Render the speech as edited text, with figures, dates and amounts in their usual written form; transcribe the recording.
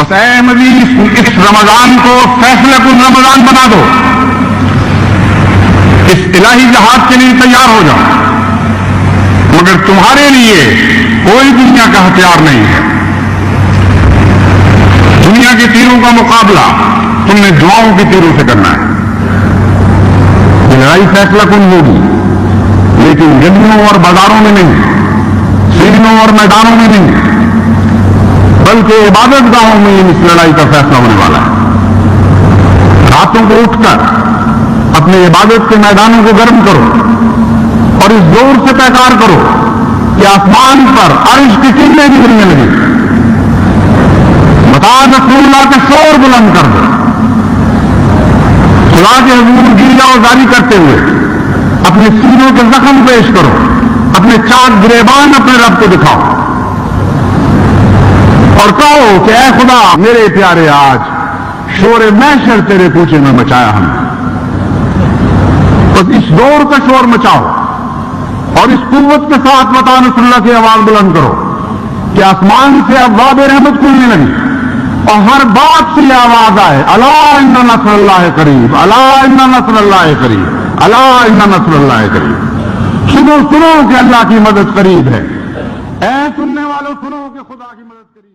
بس اے نبی اس رمضان کو فیصلہ کن رمضان بنا دو، اس الہی جہاد کے لیے تیار ہو جاؤ، مگر تمہارے لیے کوئی دنیا کا ہتھیار نہیں ہے۔ دنیا کے تیروں کا مقابلہ تم نے دعاؤں کے تیروں سے کرنا ہے۔ یہ لڑائی فیصلہ کن ہوگی، لیکن گلیوں اور بازاروں میں نہیں، سجنوں اور میدانوں میں نہیں، بلکہ عبادت گاہوں میں اس لڑائی کا فیصلہ ہونے والا ہے۔ راتوں کو اٹھ کر اپنے عبادت کے میدانوں کو گرم کرو اور اس زور سے پیکار کرو کہ آسمان پر عرش کی کرنیں بکھرنے لگی، مطاع رسول اللہ کا شور بلند کر دو، خدا کے حضور گریا و زاری کرتے ہوئے اپنے سینوں کے زخم پیش کرو، اپنے چاک گریبان اپنے رب کو دکھاؤ اور کہو کہ اے خدا میرے پیارے، آج شور محشر تیرے کوچے میں مچایا ہم نے۔ بس اس زور کا شور مچاؤ اور اس قوت کے ساتھ مطاع رسول اللہ کی آواز بلند کرو کہ آسمان سے ابواب رحمت کھلنے لگی اور ہر بات سے یہ آواز آئے، الا ان نصر اللہ قریب، الا ان نصر اللہ قریب، الا ان نصر اللہ قریب۔ سنو سنو کہ اللہ کی مدد قریب ہے، اے سننے والوں سنو کہ خدا کی مدد قریب ہے۔